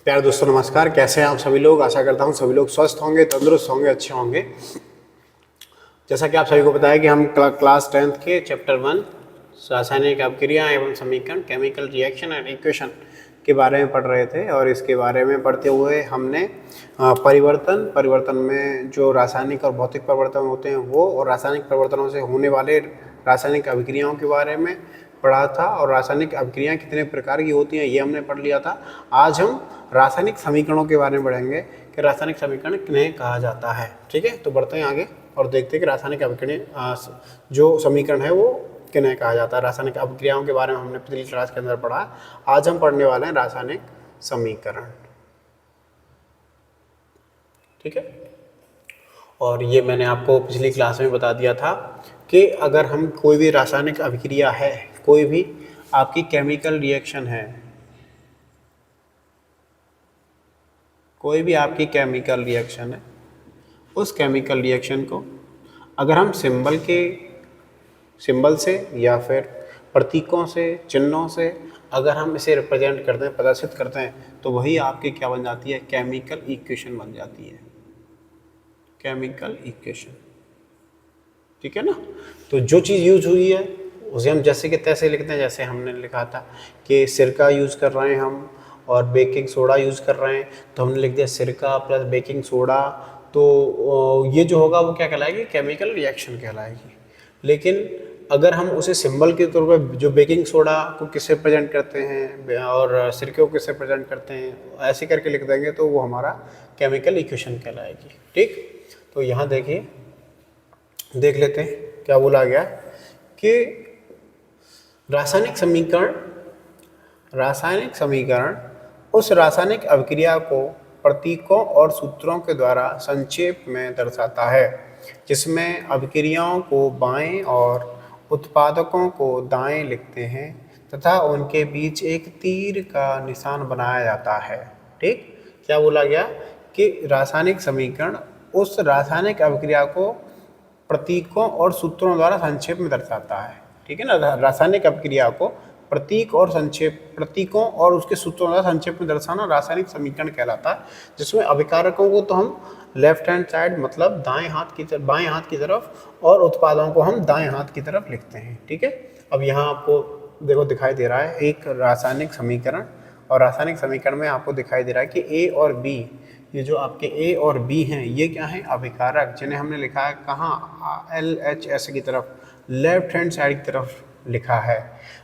प्यारे दोस्तों नमस्कार। कैसे हैं आप सभी लोग। आशा करता हूं सभी लोग स्वस्थ होंगे, तंदुरुस्त होंगे, अच्छे होंगे। जैसा कि आप सभी को पता है कि हम क्लास 10th के चैप्टर 1 रासायनिक अभिक्रिया एवं समीकरण, केमिकल रिएक्शन एंड इक्वेशन के बारे में पढ़ रहे थे। और इसके बारे में पढ़ते हुए हमने परिवर्तन में जो रासायनिक और भौतिक परिवर्तन होते हैं वो, और रासायनिक परिवर्तनों से होने वाले रासायनिक अभिक्रियाओं के बारे में पढ़ा था। और रासायनिक अभिक्रियाएं कितने प्रकार की होती हैं ये हमने पढ़ लिया था। आज हम रासायनिक समीकरणों के बारे में पढ़ेंगे कि रासायनिक समीकरण किन्हें कहा जाता है। ठीक है, तो बढ़ते हैं आगे और देखते हैं कि रासायनिक अभिक्रिया जो समीकरण है वो किन्हें कहा जाता है। रासायनिक अभिक्रियाओं के बारे में हमने पिछली क्लास के अंदर पढ़ा। आज हम पढ़ने वाले हैं रासायनिक समीकरण। ठीक है, और ये मैंने आपको पिछली क्लास में बता दिया था कि अगर हम कोई भी रासायनिक अभिक्रिया है, कोई भी आपकी केमिकल रिएक्शन है, कोई भी आपकी केमिकल रिएक्शन है, उस केमिकल रिएक्शन को अगर हम सिंबल से या फिर प्रतीकों से, चिन्हों से अगर हम इसे रिप्रेजेंट करते हैं, प्रदर्शित करते हैं, तो वही आपकी क्या बन जाती है, केमिकल इक्वेशन बन जाती है, केमिकल इक्वेशन। ठीक है ना। तो जो चीज़ यूज हुई है उसे हम जैसे कि तैसे लिखते हैं। जैसे हमने लिखा था कि सिरका यूज़ कर रहे हैं हम और बेकिंग सोडा यूज़ कर रहे हैं, तो हमने लिख दिया सिरका प्लस बेकिंग सोडा। तो ये जो होगा वो क्या कहलाएगी, केमिकल रिएक्शन कहलाएगी। लेकिन अगर हम उसे सिंबल के तौर पर जो बेकिंग सोडा को किससे प्रेजेंट करते हैं और सिरके को किससे प्रेजेंट करते हैं, ऐसे करके लिख देंगे तो वो हमारा केमिकल इक्वेशन कहलाएगी। ठीक, तो यहाँ देखिए, देख लेते हैं क्या बोला गया कि रासायनिक समीकरण उस रासायनिक अभिक्रिया को प्रतीकों और सूत्रों के द्वारा संक्षेप में दर्शाता है, जिसमें अभिक्रियाओं को बाएं और उत्पादकों को दाएं लिखते हैं तथा उनके बीच एक तीर का निशान बनाया जाता है। ठीक, क्या बोला गया कि रासायनिक समीकरण उस रासायनिक अभिक्रिया को प्रतीकों और सूत्रों द्वारा संक्षेप में दर्शाता है। ठीक है ना। रासायनिक अभिक्रिया को प्रतीकों और उसके सूत्रों द्वारा संक्षेप में दर्शाना रासायनिक समीकरण कहलाता है, जिसमें अभिकारकों को तो हम लेफ्ट हैंड साइड मतलब बाएं हाथ की तरफ और उत्पादों को हम दाएं हाथ की तरफ लिखते हैं। ठीक है, अब यहाँ आपको देखो दिखाई दे रहा है एक रासायनिक समीकरण, और रासायनिक समीकरण में आपको दिखाई दे रहा है कि ए और बी, ये जो आपके ए और बी हैं ये क्या हैं, अभिकारक, जिन्हें हमने लिखा है कहाँ, LHS की तरफ, लेफ्ट हैंड साइड की तरफ लिखा है।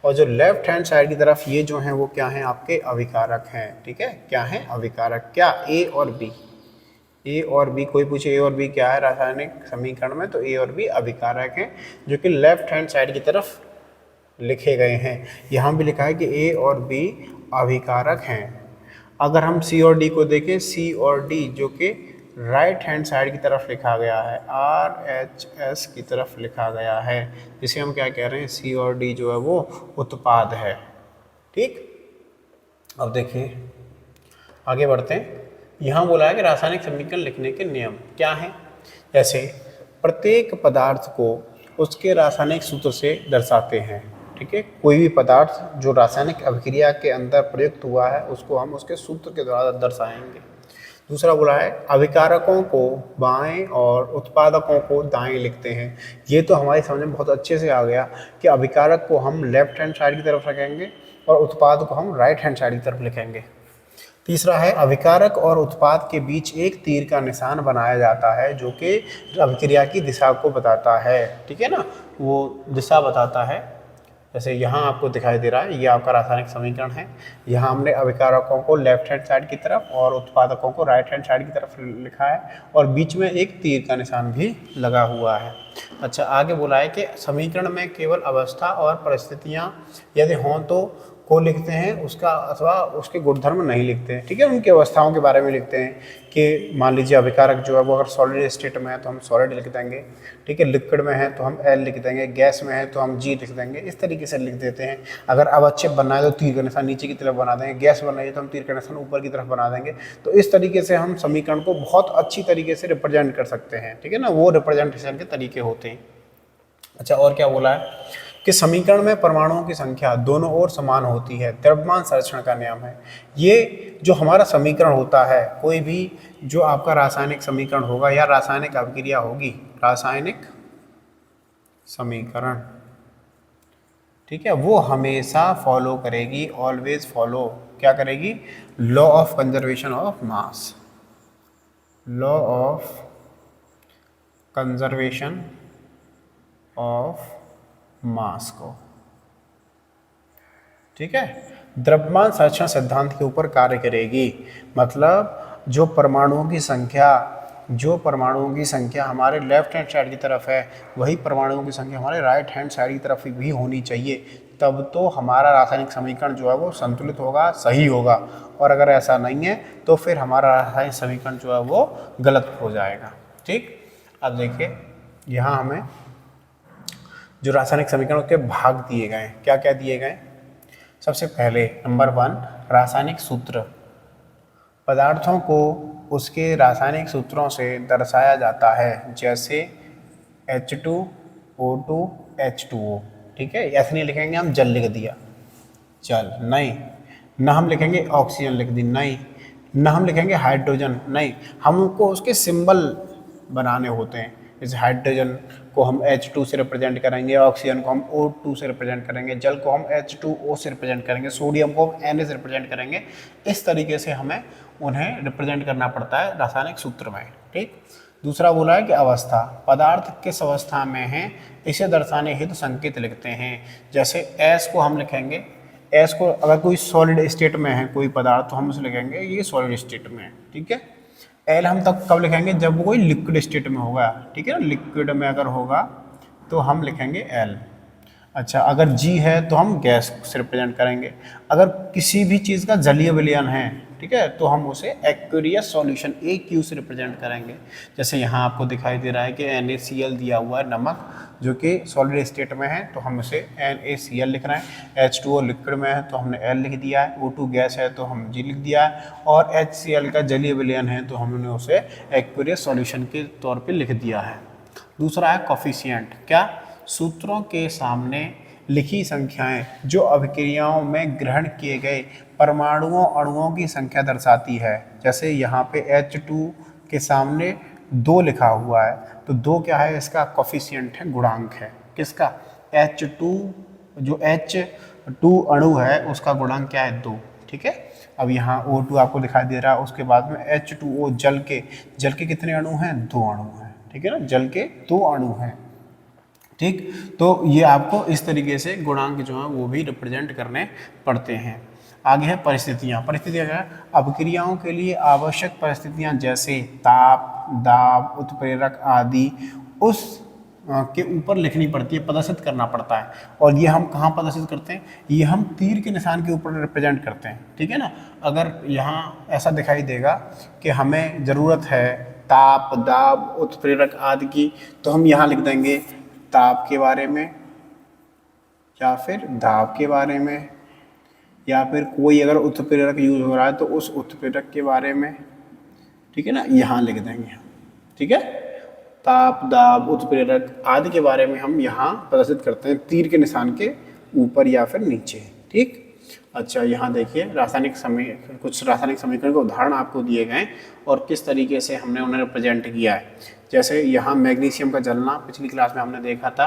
और जो लेफ्ट हैंड साइड की तरफ ये जो हैं वो क्या हैं, आपके अभिकारक हैं। ठीक है, क्या हैं, अभिकारक। क्या, ए और बी। ए और बी, कोई पूछे ए और बी क्या है रासायनिक समीकरण में, तो ए और बी अभिकारक हैं जो कि लेफ्ट हैंड साइड की तरफ लिखे गए हैं। यहाँ भी लिखा है कि ए और बी अभिकारक हैं। अगर हम सी और डी को देखें, सी और डी जो कि राइट हैंड साइड की तरफ लिखा गया है, RHS की तरफ लिखा गया है, जिसे हम क्या कह रहे हैं, सी और डी जो है वो उत्पाद है। ठीक, अब देखिए आगे बढ़ते हैं। यहाँ बोला है कि रासायनिक समीकरण लिखने के नियम क्या हैं। जैसे प्रत्येक पदार्थ को उसके रासायनिक सूत्र से दर्शाते हैं। ठीक है, कोई भी पदार्थ जो रासायनिक अभिक्रिया के अंदर प्रयुक्त हुआ है उसको हम उसके सूत्र के द्वारा दर्शाएंगे। दूसरा बोला है अभिकारकों को बाएं और उत्पादकों को दाएं लिखते हैं। ये तो हमारी समझ में बहुत अच्छे से आ गया कि अभिकारक को हम लेफ्ट हैंड साइड की तरफ रखेंगे और उत्पाद को हम राइट हैंड साइड की तरफ लिखेंगे। तीसरा है अभिकारक और उत्पाद के बीच एक तीर का निशान बनाया जाता है जो कि अभिक्रिया की दिशा को बताता है। ठीक है ना, वो दिशा बताता है। जैसे यहाँ आपको दिखाई दे रहा है ये आपका रासायनिक समीकरण है। यहाँ हमने अभिकारकों को लेफ्ट हैंड साइड की तरफ और उत्पादकों को राइट हैंड साइड की तरफ लिखा है, और बीच में एक तीर का निशान भी लगा हुआ है। अच्छा, आगे बोला है कि समीकरण में केवल अवस्था और परिस्थितियाँ यदि हों तो को लिखते हैं, उसका अथवा उसके गुणधर्म नहीं लिखते हैं। ठीक है, उनकी अवस्थाओं के बारे में लिखते हैं कि मान लीजिए अभिकारक जो है वो अगर सॉलिड स्टेट में है तो हम सॉलिड लिख देंगे। ठीक है, लिक्विड में है तो हम L लिख देंगे, गैस में है तो हम G लिख देंगे। इस तरीके से लिख देते हैं। अगर अवच्छेद बनना है तो तीर का निशान नीचे की तरफ बना देंगे, गैस बनना है तो हम तीर का निशान ऊपर की तरफ बना देंगे। तो इस तरीके से हम समीकरण को बहुत अच्छी तरीके से रिप्रेजेंट कर सकते हैं। ठीक है ना, वो रिप्रेजेंटेशन के तरीके होते हैं। अच्छा, और क्या बोला है कि समीकरण में परमाणुओं की संख्या दोनों ओर समान होती है, द्रव्यमान संरक्षण का नियम है। ये जो हमारा समीकरण होता है, कोई भी जो आपका रासायनिक समीकरण होगा या रासायनिक अभिक्रिया होगी, रासायनिक समीकरण, ठीक है, वो हमेशा फॉलो करेगी, ऑलवेज फॉलो क्या करेगी, law of conservation of mass, law of conservation of mass को, ठीक है, द्रव्यमान संरक्षण सिद्धांत के ऊपर कार्य करेगी। मतलब जो परमाणुओं की संख्या हमारे लेफ्ट हैंड साइड की तरफ है, वही परमाणुओं की संख्या हमारे राइट हैंड साइड की तरफ भी होनी चाहिए, तब तो हमारा रासायनिक समीकरण जो है वो संतुलित होगा, सही होगा। और अगर ऐसा नहीं है तो फिर हमारा रासायनिक समीकरण जो है वो गलत हो जाएगा। ठीक, अब देखिए यहाँ हमें जो रासायनिक समीकरण के भाग दिए गए हैं, क्या क्या दिए गए। सबसे पहले नंबर 1 रासायनिक सूत्र, पदार्थों को उसके रासायनिक सूत्रों से दर्शाया जाता है, जैसे H2O2 H2O, ठीक है, ऐसे नहीं लिखेंगे हम जल लिख दिया, जल नहीं, ना हम लिखेंगे ऑक्सीजन लिख दी नहीं, ना हम लिखेंगे हाइड्रोजन नहीं, हमको उसके सिंबल बनाने होते हैं। जैसे हाइड्रोजन को हम H2 से रिप्रेजेंट करेंगे, ऑक्सीजन को हम O2 से रिप्रेजेंट करेंगे, जल को हम H2O से रिप्रेजेंट करेंगे, सोडियम को हम Na से रिप्रेजेंट करेंगे। इस तरीके से हमें उन्हें रिप्रेजेंट करना पड़ता है रासायनिक सूत्र में। ठीक, दूसरा बोला है कि अवस्था, पदार्थ किस अवस्था में है इसे दर्शाने हेतु संकेत लिखते हैं। जैसे S को हम लिखेंगे, S को अगर कोई सॉलिड स्टेट में है कोई पदार्थ तो हम उसे लिखेंगे ये सॉलिड स्टेट में है। ठीक है, एल हम तब कब लिखेंगे जब वो कोई लिक्विड स्टेट में होगा, ठीक है ना, लिक्विड में अगर होगा तो हम लिखेंगे एल। अच्छा, अगर जी है तो हम गैस से रिप्रेजेंट करेंगे। अगर किसी भी चीज़ का जलीय विलयन है, ठीक है, तो हम उसे एक्वेरियस सॉल्यूशन AQ से रिप्रेजेंट करेंगे। जैसे यहाँ आपको दिखाई दे रहा है कि NaCl दिया हुआ है, नमक जो कि सॉलिड स्टेट में है तो हम उसे NaCl लिख रहे हैं। H2O लिक्विड में है तो हमने L लिख दिया है, O2 गैस है तो हम G लिख दिया है, और HCl का जलीय विलयन है तो हमने उसे एक्वेरियस सॉल्यूशन के तौर पर लिख दिया है। दूसरा है कॉफिशिएंट, क्या, सूत्रों के सामने लिखी संख्याएं जो अभिक्रियाओं में ग्रहण किए गए परमाणुओं अणुओं की संख्या दर्शाती है। जैसे यहाँ पे H2 के सामने 2 लिखा हुआ है तो 2 क्या है, इसका कॉफिशिएंट है, गुणांक है, किसका, H2, जो H2 अणु है उसका गुणांक क्या है, 2। ठीक है, अब यहाँ O2 आपको दिखाई दे रहा है, उसके बाद में H2O जल के कितने अणु हैं, 2 अणु हैं, ठीक है ना, जल के 2 अणु हैं। ठीक, तो ये आपको इस तरीके से गुणांक जो है वो भी रिप्रेजेंट करने पड़ते हैं। आगे है परिस्थितियाँ क्या है, अभिक्रियाओं के लिए आवश्यक परिस्थितियाँ जैसे ताप, दाब, उत्प्रेरक आदि उस के ऊपर लिखनी पड़ती है, प्रदर्शित करना पड़ता है। और ये हम कहाँ प्रदर्शित करते हैं, ये हम तीर के निशान के ऊपर रिप्रेजेंट करते हैं। ठीक है ना, अगर यहाँ ऐसा दिखाई देगा कि हमें ज़रूरत है ताप, दाब, उत्प्रेरक आदि की, तो हम यहाँ लिख देंगे ताप के बारे में या फिर दाब के बारे में, या फिर कोई अगर उत्प्रेरक यूज हो रहा है तो उस उत्प्रेरक के बारे में, ठीक है ना, यहाँ लिख देंगे। ठीक है, ताप, दाब, उत्प्रेरक आदि के बारे में हम यहाँ प्रदर्शित करते हैं तीर के निशान के ऊपर या फिर नीचे। ठीक, अच्छा, यहाँ देखिए कुछ रासायनिक समीकरण के उदाहरण आपको दिए गए और किस तरीके से हमने उन्हें रिप्रेजेंट किया है। जैसे यहाँ मैग्नीशियम का जलना, पिछली क्लास में हमने देखा था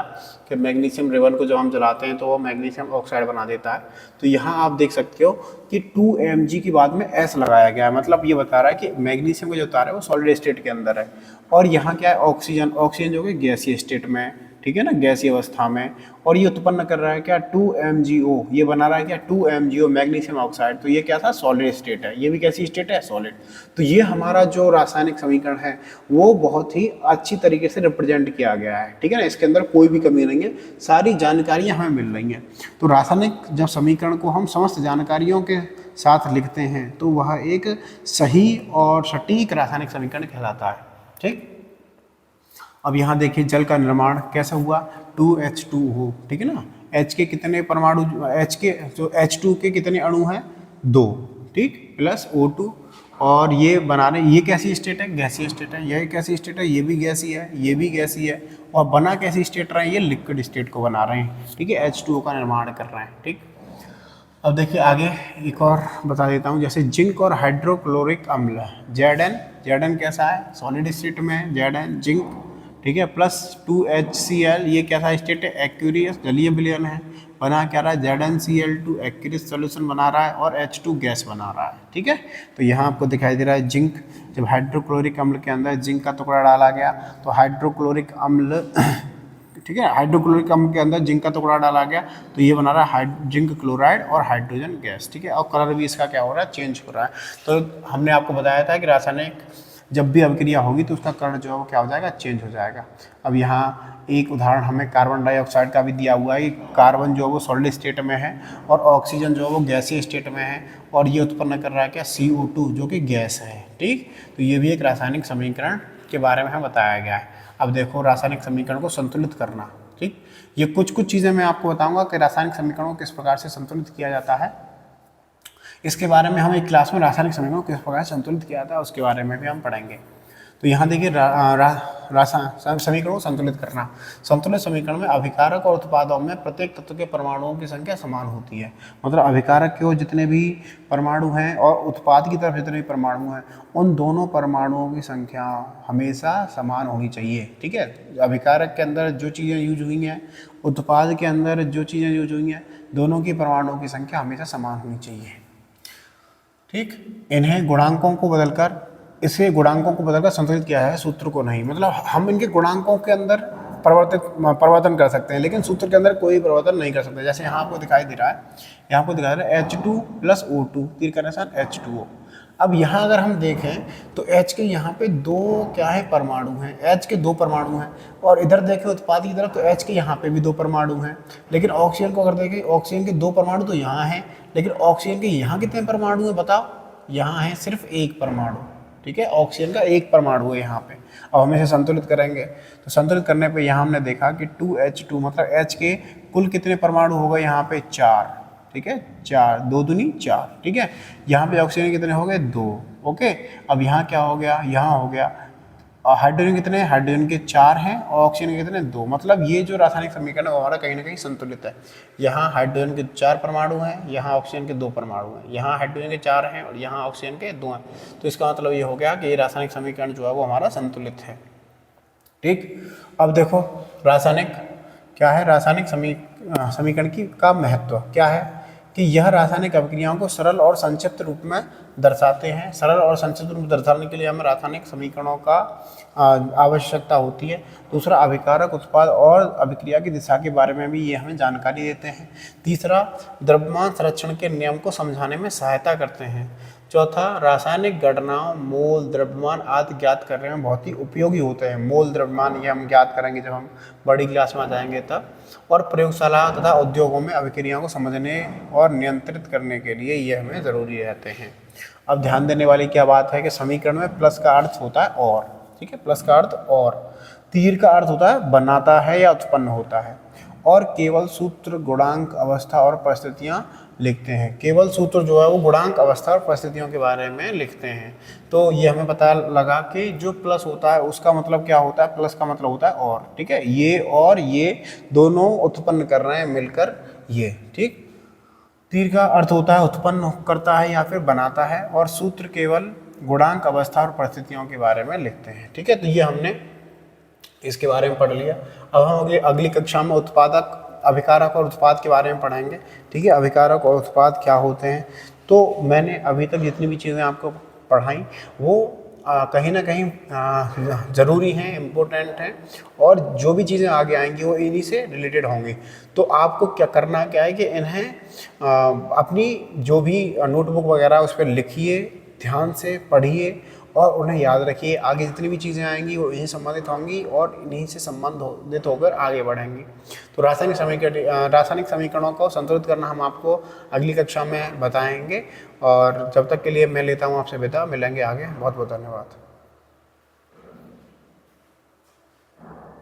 कि मैग्नीशियम रिबन को जब हम जलाते हैं तो वो मैग्नीशियम ऑक्साइड बना देता है। तो यहाँ आप देख सकते हो कि 2Mg की बाद में S लगाया गया है, मतलब ये बता रहा है कि मैग्नीशियम का जो तार है वो सॉलिड स्टेट के अंदर है। और यहाँ क्या है, ऑक्सीजन जो कि गैसीय स्टेट में है, ठीक है ना, गैसीय अवस्था में, और ये उत्पन्न कर रहा है क्या, 2MgO, ये बना रहा है क्या, 2MgO मैग्नीशियम ऑक्साइड। तो ये क्या था, सॉलिड स्टेट है, ये भी कैसी स्टेट है, सॉलिड। तो ये हमारा जो रासायनिक समीकरण है वो बहुत ही अच्छी तरीके से रिप्रेजेंट किया गया है। ठीक है ना, इसके अंदर कोई भी कमी नहीं है, सारी जानकारियाँ हमें मिल रही हैं। तो रासायनिक जब समीकरण को हम समस्त जानकारियों के साथ लिखते हैं तो वह एक सही और सटीक रासायनिक समीकरण कहलाता है। ठीक, अब यहाँ देखिए जल का निर्माण कैसा हुआ, 2H2O, ठीक है ना, H के कितने परमाणु, H2 के कितने अणु हैं, 2, ठीक, प्लस O2, और ये बना रहे, ये कैसी स्टेट है, गैसीय स्टेट है, यह कैसी स्टेट है, ये भी गैसीय है, ये भी गैसीय है, और बना कैसी स्टेट रहे हैं, ये लिक्विड स्टेट को बना रहे हैं, ठीक है, H2O का निर्माण कर रहे हैं, ठीक। अब देखिए आगे एक और बता देता हूँ, जैसे जिंक और हाइड्रोक्लोरिक अम्ल, Zn कैसा है, सॉलिड स्टेट में है, Zn जिंक, ठीक है, प्लस 2HCl, ये कैसा स्टेट है, एक्यूरियस जलीय विलयन है, बना क्या रहा है, ZnCl2 एक्यूरियस सॉल्यूशन बना रहा है और H2 गैस बना रहा है, ठीक है। तो यहाँ आपको दिखाई दे रहा है जिंक, जब हाइड्रोक्लोरिक अम्ल के अंदर जिंक का टुकड़ा डाला गया तो हाइड्रोक्लोरिक अम्ल ठीक है, हाइड्रोक्लोरिक अम्ल के अंदर जिंक का टुकड़ा डाला गया तो ये बना रहा है जिंक क्लोराइड और हाइड्रोजन गैस, ठीक है, और कलर भी इसका क्या हो रहा है, चेंज हो रहा है। तो हमने आपको बताया था कि रासायनिक जब भी अभिक्रिया होगी तो उसका कलर जो है वो क्या हो जाएगा, चेंज हो जाएगा। अब यहाँ एक उदाहरण हमें कार्बन डाइऑक्साइड का भी दिया हुआ है, कार्बन जो है वो सॉलिड स्टेट में है और ऑक्सीजन जो है वो गैसीय स्टेट में है, और ये उत्पन्न कर रहा है क्या, CO2 जो कि गैस है, ठीक। तो ये भी एक रासायनिक समीकरण के बारे में बताया गया है। अब देखो रासायनिक समीकरण को संतुलित करना, ठीक, ये कुछ चीज़ें मैं आपको बताऊंगा कि रासायनिक समीकरणों को किस प्रकार से संतुलित किया जाता है। इसके बारे में हम एक क्लास में रासायनिक समीकरणों को किस प्रकार से संतुलित किया जाता है उसके बारे में भी हम पढ़ेंगे। तो यहाँ देखिए समीकरणों को संतुलित करना, संतुलित समीकरण में अभिकारक और उत्पादों में प्रत्येक तत्व के परमाणुओं की संख्या समान होती है, मतलब अभिकारक के जितने भी परमाणु हैं और उत्पाद की तरफ जितने भी परमाणु हैं उन दोनों परमाणुओं की संख्या हमेशा समान होनी चाहिए, ठीक है। अभिकारक के अंदर जो चीज़ें यूज हुई हैं, उत्पाद के अंदर जो चीज़ें यूज हुई हैं, दोनों की परमाणुओं की संख्या हमेशा समान होनी चाहिए, ठीक। इन्हें गुणांकों को बदलकर संतुलित किया है, सूत्र को नहीं, मतलब हम इनके गुणांकों के अंदर परिवर्तन कर सकते हैं लेकिन सूत्र के अंदर कोई परिवर्तन नहीं कर सकते। जैसे यहाँ आपको दिखाई दे रहा है, यहाँ आपको दिखाई दे रहा है H2 + O2 तीर का निशान H2O। अब यहाँ अगर हम देखें तो H के यहाँ पे दो क्या है, परमाणु हैं, H के दो परमाणु हैं, और इधर देखें उत्पाद की तरफ तो H के यहाँ पे भी दो परमाणु हैं, लेकिन ऑक्सीजन को अगर देखें, ऑक्सीजन के दो परमाणु तो यहाँ हैं, लेकिन ऑक्सीजन के यहाँ कितने परमाणु हैं बताओ, यहाँ है सिर्फ एक परमाणु, ठीक है, ऑक्सीजन का एक परमाणु है यहाँ पे। अब हम इसे संतुलित करेंगे तो संतुलित करने पे यहाँ हमने देखा कि 2H2 मतलब H के कुल कितने परमाणु हो गए, यहाँ पे 4, ठीक है, 4, 2 दूनी 4, ठीक है। यहाँ पे ऑक्सीजन कितने हो गए, 2, ओके। अब यहाँ क्या हो गया, यहाँ हो गया हाइड्रोजन कितने, हाइड्रोजन के 4 हैं और ऑक्सीजन के कितने, 2, मतलब ये जो रासायनिक समीकरण है वो हमारा कहीं ना कहीं संतुलित है। यहाँ हाइड्रोजन के 4 परमाणु हैं, यहाँ ऑक्सीजन के 2 परमाणु हैं, यहाँ हाइड्रोजन के 4 हैं और यहाँ ऑक्सीजन के 2 हैं। तो इसका मतलब ये हो गया कि ये रासायनिक समीकरण जो है वो हमारा संतुलित है, ठीक। अब देखो रासायनिक क्या है, रासायनिक समीकरण का महत्व क्या है कि यह रासायनिक अभिक्रियाओं को सरल और संक्षिप्त रूप में दर्शाते हैं। सरल और संक्षिप्त रूप में दर्शाने के लिए हमें रासायनिक समीकरणों का आवश्यकता होती है। दूसरा, अभिकारक, उत्पाद और अभिक्रिया की दिशा के बारे में भी ये हमें जानकारी देते हैं। तीसरा, द्रव्यमान संरक्षण के नियम को समझाने में सहायता करते हैं। चौथा, रासायनिक गणनाओं, मोल, द्रव्यमान आदि ज्ञात करने में बहुत ही उपयोगी होते हैं। मोल, द्रव्यमान ये हम ज्ञात करेंगे जब हम बड़ी क्लास में आ जाएंगे तब। और प्रयोगशाला तथा उद्योगों में अभिक्रियाओं को समझने और नियंत्रित करने के लिए ये हमें ज़रूरी रहते हैं। अब ध्यान देने वाली क्या बात है कि समीकरण में प्लस का अर्थ होता है और, ठीक है, प्लस का अर्थ और, तीर का अर्थ होता है बनाता है या उत्पन्न होता है, और केवल सूत्र गुणांक, अवस्था और परिस्थितियाँ लिखते हैं। केवल सूत्र जो है वो गुणांक, अवस्था और परिस्थितियों के बारे में लिखते हैं। तो ये हमें पता लगा कि जो प्लस होता है उसका मतलब क्या होता है, प्लस का मतलब होता है और, ठीक है, ये और ये दोनों उत्पन्न कर रहे हैं मिलकर ये, ठीक। तीर का अर्थ होता है उत्पन्न करता है या फिर बनाता है, और सूत्र केवल गुणांक, अवस्था और परिस्थितियों के बारे में लिखते हैं, ठीक है। तो ये हमने इसके बारे में पढ़ लिया। अब हम अगली कक्षा में उत्पादक, अभिकारक और उत्पाद के बारे में पढ़ाएंगे, ठीक है। अभिकारक और उत्पाद क्या होते हैं, तो मैंने अभी तक जितनी भी चीज़ें आपको पढ़ाई वो कहीं ना कहीं ज़रूरी हैं, इम्पोर्टेंट हैं, और जो भी चीज़ें आगे आएंगी वो इन्हीं से रिलेटेड होंगी। तो आपको क्या है कि इन्हें अपनी जो भी नोटबुक वगैरह उस पर लिखिए, ध्यान से पढ़िए और उन्हें याद रखिए। आगे जितनी भी चीज़ें आएंगी वो इन्हीं संबंधित होंगी और इन्हीं से संबंधित होकर आगे बढ़ेंगी। तो रासायनिक समीकरणों को संतुलित करना हम आपको अगली कक्षा में बताएंगे, और जब तक के लिए मैं लेता हूँ आपसे विदा, मिलेंगे आगे। बहुत बहुत धन्यवाद।